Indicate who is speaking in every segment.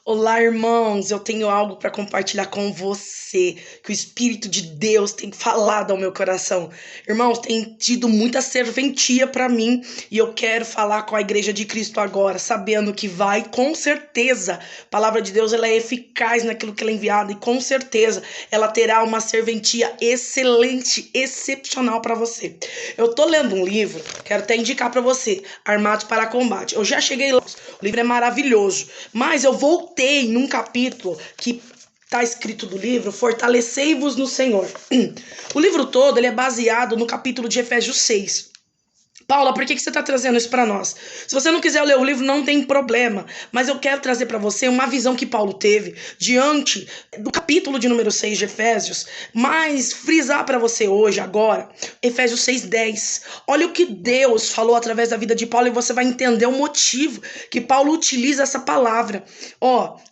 Speaker 1: Olá, irmãos, eu tenho algo para compartilhar com você, que o Espírito de Deus tem falado ao meu coração. Irmãos, tem tido muita serventia para mim e eu quero falar com a Igreja de Cristo agora, sabendo que vai, com certeza, a palavra de Deus ela é eficaz naquilo que ela é enviada e com certeza ela terá uma serventia excelente, excepcional para você. Eu tô lendo um livro, quero até indicar para você, Armados para Combate. Eu já cheguei lá, o livro é maravilhoso, mas eu voltei num capítulo que está escrito do livro, Fortalecei-vos no Senhor. O livro todo ele é baseado no capítulo de Efésios 6. Paula, por que você está trazendo isso para nós? Se você não quiser ler o livro, não tem problema. Mas eu quero trazer para você uma visão que Paulo teve diante do capítulo de número 6 de Efésios. Mas frisar para você hoje, agora, Efésios 6:10. Olha o que Deus falou através da vida de Paulo e você vai entender o motivo que Paulo utiliza essa palavra.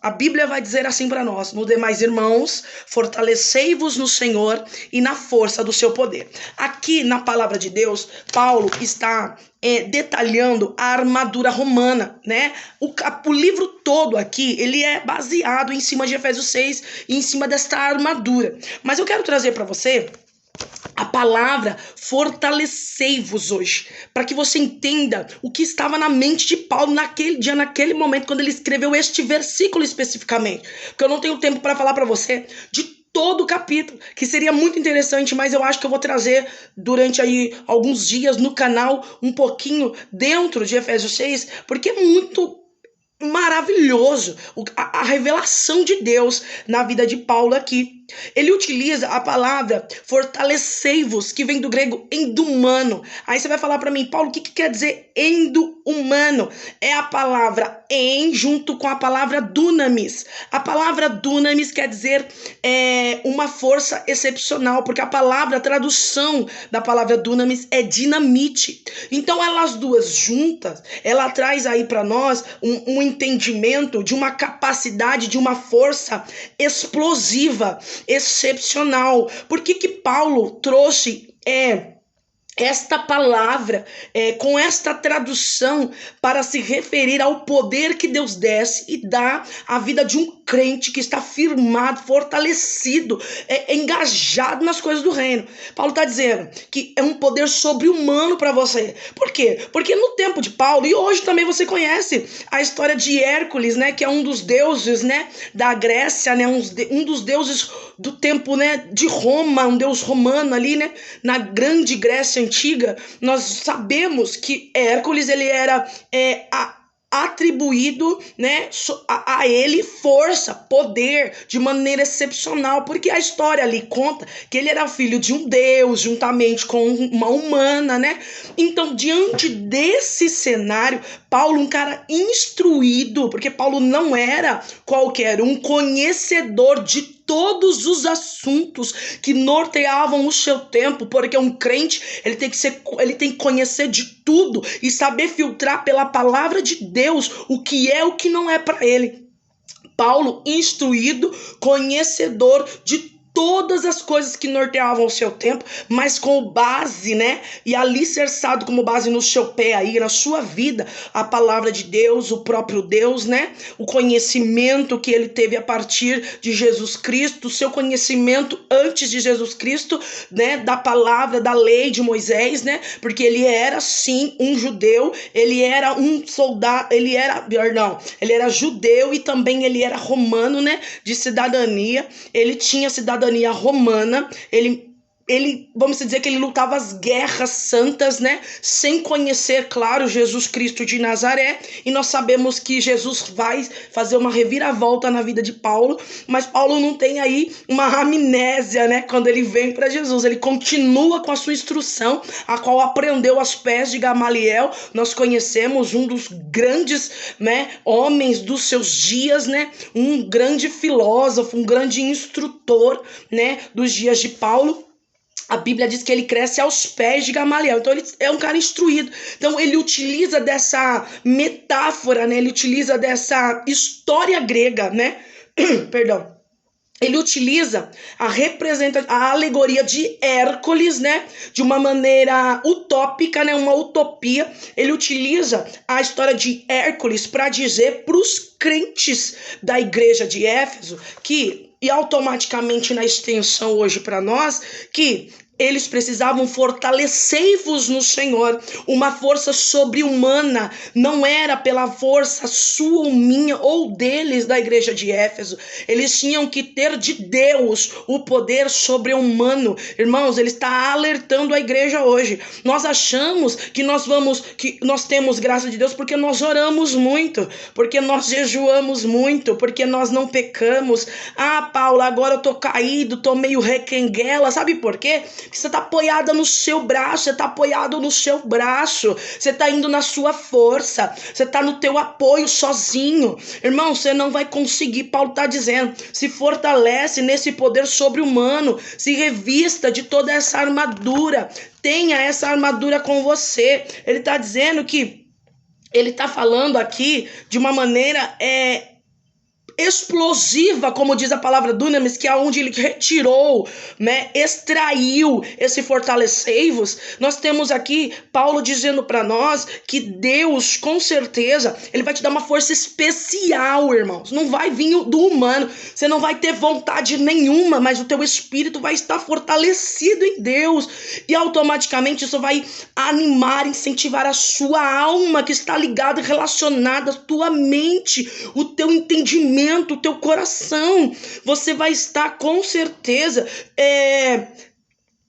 Speaker 1: A Bíblia vai dizer assim para nós: no demais, irmãos, fortalecei-vos no Senhor e na força do seu poder. Aqui na palavra de Deus, Paulo está detalhando a armadura romana, né? O livro todo aqui, ele é baseado em cima de Efésios 6 e em cima desta armadura. Mas eu quero trazer para você a palavra fortalecei-vos hoje, para que você entenda o que estava na mente de Paulo naquele dia, naquele momento, quando ele escreveu este versículo especificamente. Porque eu não tenho tempo para falar para você de todo o capítulo, que seria muito interessante, mas eu acho que eu vou trazer durante aí alguns dias no canal um pouquinho dentro de Efésios 6, porque é muito maravilhoso a revelação de Deus na vida de Paulo aqui. Ele utiliza a palavra fortalecei-vos, que vem do grego endumano. Aí você vai falar para mim, Paulo, o que quer dizer endumano? É a palavra em junto com a palavra dunamis. A palavra dunamis quer dizer uma força excepcional, porque a tradução da palavra dunamis é dinamite. Então elas duas juntas, ela traz aí para nós um entendimento de uma capacidade, de uma força explosiva, excepcional. Por que Paulo trouxe esta palavra com esta tradução para se referir ao poder que Deus desce e dá à vida de um crente que está firmado, fortalecido, engajado nas coisas do reino? Paulo está dizendo que é um poder sobre-humano para você. Por quê? Porque no tempo de Paulo, e hoje também você conhece a história de Hércules, né, que é um dos deuses, né, da Grécia, né, um dos deuses do tempo, né, de Roma, um deus romano ali, né, na grande Grécia antiga. Nós sabemos que Hércules ele era atribuído, né, a ele força, poder de maneira excepcional, porque a história ali conta que ele era filho de um deus juntamente com uma humana, né? Então, diante desse cenário, Paulo, um cara instruído, porque Paulo não era qualquer um, conhecedor de todos os assuntos que norteavam o seu tempo, porque um crente ele tem que conhecer de tudo e saber filtrar pela palavra de Deus o que é o que não é para ele. Paulo, instruído, conhecedor de todas as coisas que norteavam o seu tempo, mas com base, né, e alicerçado como base no seu pé aí, na sua vida, a palavra de Deus, o próprio Deus, né, o conhecimento que ele teve a partir de Jesus Cristo, o seu conhecimento antes de Jesus Cristo, né, da palavra, da lei de Moisés, né, porque ele era sim um judeu, ele era um soldado, ele era judeu e também ele era romano, né, de cidadania, ele tinha cidadania romana, ele, vamos dizer que ele lutava as guerras santas, né? Sem conhecer, claro, Jesus Cristo de Nazaré. E nós sabemos que Jesus vai fazer uma reviravolta na vida de Paulo, mas Paulo não tem aí uma amnésia, né? Quando ele vem para Jesus, ele continua com a sua instrução, a qual aprendeu aos pés de Gamaliel. Nós conhecemos um dos grandes, né, homens dos seus dias, né? Um grande filósofo, um grande instrutor, né, dos dias de Paulo. A Bíblia diz que ele cresce aos pés de Gamaliel. Então ele é um cara instruído. Então ele utiliza dessa metáfora, né? Ele utiliza dessa história grega, né? Perdão. ele utiliza a alegoria de Hércules, né, de uma maneira utópica, né, uma utopia. Ele utiliza a história de Hércules para dizer para os crentes da igreja de Éfeso que, e automaticamente na extensão hoje para nós, que eles precisavam fortalecer-vos no Senhor. Uma força sobre-humana não era pela força sua ou minha ou deles da igreja de Éfeso. Eles tinham que ter de Deus o poder sobre-humano. Irmãos, ele está alertando a igreja hoje. Nós achamos que nós temos graça de Deus porque nós oramos muito, porque nós jejuamos muito, porque nós não pecamos. Ah, Paula, agora eu tô caído, tô meio requenguela. Sabe por quê? Que você está apoiada no seu braço, você está apoiado no seu braço, você está indo na sua força, você está no teu apoio sozinho. Irmão, você não vai conseguir. Paulo está dizendo, se fortalece nesse poder sobre-humano, se revista de toda essa armadura, tenha essa armadura com você. Ele está dizendo que, ele está falando aqui de uma maneira explosiva, como diz a palavra dunamis, que é onde ele retirou, né, extraiu esse fortalecei-vos. Nós temos aqui Paulo dizendo para nós que Deus, com certeza, ele vai te dar uma força especial, irmãos. Não vai vir do humano, você não vai ter vontade nenhuma, mas o teu espírito vai estar fortalecido em Deus, e automaticamente isso vai animar, incentivar a sua alma, que está ligada, relacionada à tua mente, o teu entendimento, o teu coração. Você vai estar com certeza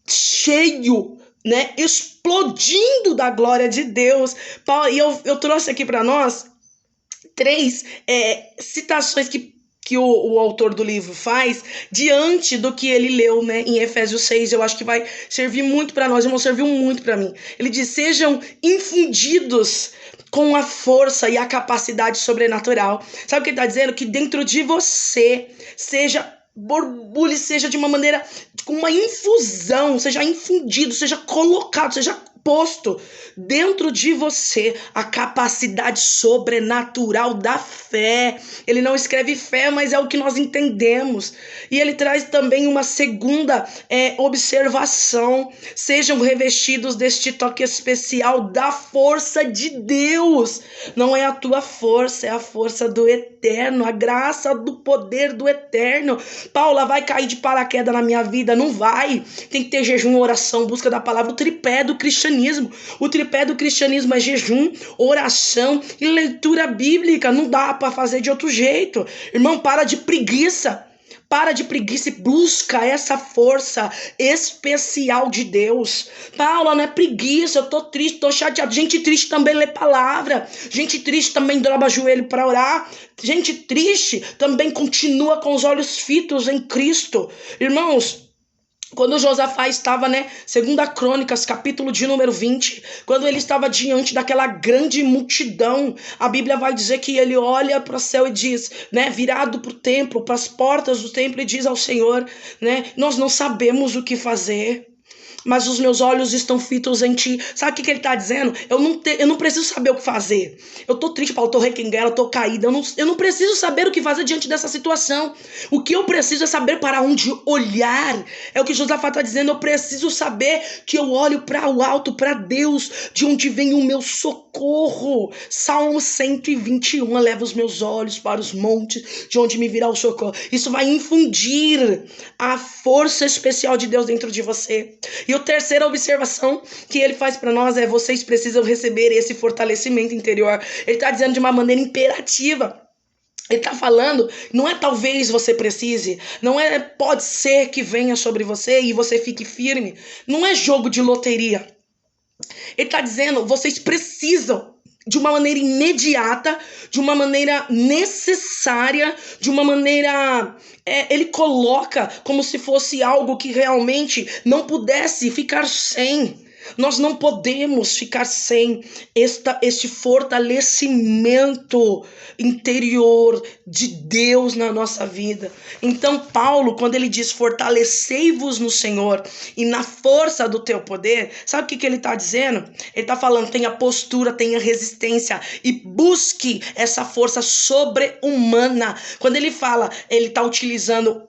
Speaker 1: cheio, né, explodindo da glória de Deus. E eu trouxe aqui para nós 3 citações que o autor do livro faz diante do que ele leu, né, em Efésios 6. Eu acho que vai servir muito para nós, irmão, serviu muito para mim. Ele diz, sejam infundidos com a força e a capacidade sobrenatural. Sabe o que ele está dizendo? Que dentro de você borbulhe, seja de uma maneira, com uma infusão, seja infundido, seja colocado, seja posto dentro de você a capacidade sobrenatural da fé. Ele não escreve fé, mas é o que nós entendemos. E ele traz também uma segunda observação. Sejam revestidos deste toque especial da força de Deus. Não é a tua força, é a força do eterno, a graça do poder do eterno. Paula, vai cair de paraquedas na minha vida? Não vai. Tem que ter jejum, oração, busca da palavra, o tripé do cristianismo. O tripé do cristianismo é jejum, oração e leitura bíblica. Não dá para fazer de outro jeito. Irmão, para de preguiça. Para de preguiça e busca essa força especial de Deus. Paula, não é preguiça, eu tô triste, tô chateado. Gente triste também lê palavra. Gente triste também dobra joelho para orar. Gente triste também continua com os olhos fitos em Cristo. Irmãos, quando Josafá estava, né, 2 Crônicas, capítulo de número 20, quando ele estava diante daquela grande multidão, a Bíblia vai dizer que ele olha para o céu e diz, né, virado para o templo, para as portas do templo, e diz ao Senhor, né, nós não sabemos o que fazer, mas os meus olhos estão fitos em ti. Sabe o que ele está dizendo? Eu não preciso saber o que fazer. Eu tô triste, Paulo, eu tô requenguela, eu tô caída. Eu não preciso saber o que fazer diante dessa situação. O que eu preciso é saber para onde olhar. É o que Josafá está dizendo. Eu preciso saber que eu olho para o alto, para Deus, de onde vem o meu socorro. Salmo 121, leva os meus olhos para os montes, de onde me virá o socorro. Isso vai infundir a força especial de Deus dentro de você. E a terceira observação que ele faz para nós é: vocês precisam receber esse fortalecimento interior. Ele está dizendo de uma maneira imperativa. Ele está falando, não é talvez você precise, não é pode ser que venha sobre você e você fique firme. Não é jogo de loteria. Ele está dizendo, vocês precisam de uma maneira imediata, de uma maneira necessária, de uma maneira... ele coloca como se fosse algo que realmente não pudesse ficar sem. Nós não podemos ficar sem este fortalecimento interior de Deus na nossa vida. Então, Paulo, quando ele diz fortalecei-vos no Senhor e na força do teu poder, sabe o que ele está dizendo? Ele está falando, tenha postura, tenha resistência e busque essa força sobre-humana. Quando ele fala, ele está utilizando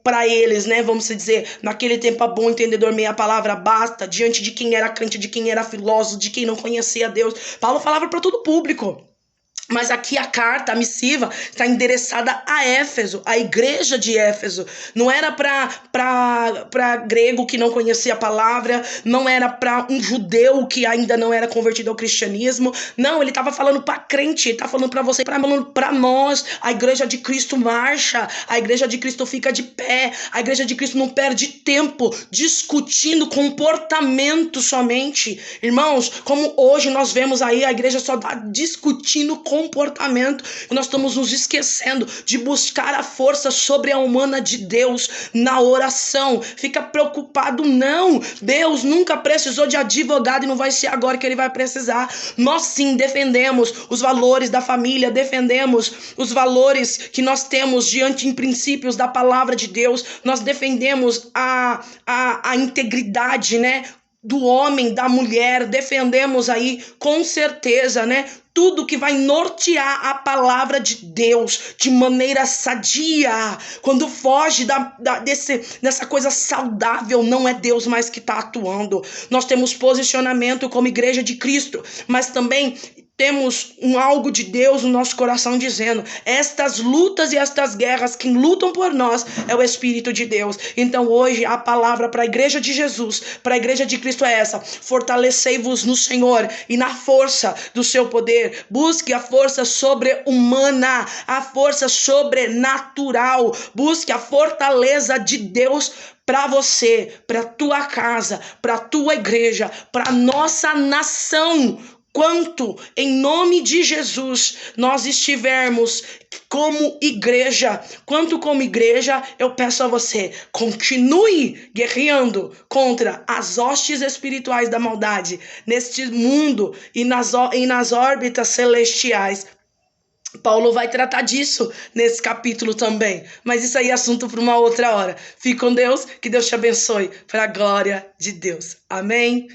Speaker 1: para eles, né, vamos dizer, naquele tempo, a bom entendedor, meia palavra basta, diante de quem era crente, de quem era filósofo, de quem não conhecia Deus. Paulo falava para todo o público. Mas aqui a carta, a missiva, está endereçada a Éfeso, a igreja de Éfeso. Não era para grego que não conhecia a palavra, não era para um judeu que ainda não era convertido ao cristianismo. Não, ele estava falando para crente, ele está falando para você, para nós. A igreja de Cristo marcha, a igreja de Cristo fica de pé, a igreja de Cristo não perde tempo discutindo comportamento somente. Irmãos, como hoje nós vemos aí, a igreja só está discutindo comportamento, nós estamos nos esquecendo de buscar a força sobre-humana de Deus na oração. Fica preocupado, não, Deus nunca precisou de advogado e não vai ser agora que ele vai precisar. Nós sim defendemos os valores da família, defendemos os valores que nós temos diante em princípios da palavra de Deus, nós defendemos a integridade, né, do homem, da mulher, defendemos aí com certeza, né, tudo que vai nortear a palavra de Deus de maneira sadia. Quando foge dessa coisa saudável, não é Deus mais que está atuando. Nós temos posicionamento como igreja de Cristo, mas também temos algo de Deus no nosso coração dizendo, estas lutas e estas guerras, quem lutam por nós é o Espírito de Deus. Então hoje a palavra para a igreja de Jesus, para a igreja de Cristo é essa: fortalecei-vos no Senhor e na força do seu poder. Busque a força sobre-humana, a força sobrenatural. Busque a fortaleza de Deus para você, para tua casa, para tua igreja, para nossa nação. Quanto, em nome de Jesus, nós estivermos como igreja, eu peço a você, continue guerreando contra as hostes espirituais da maldade neste mundo e nas órbitas celestiais. Paulo vai tratar disso nesse capítulo também, mas isso aí é assunto para uma outra hora. Fique com Deus, que Deus te abençoe, para a glória de Deus. Amém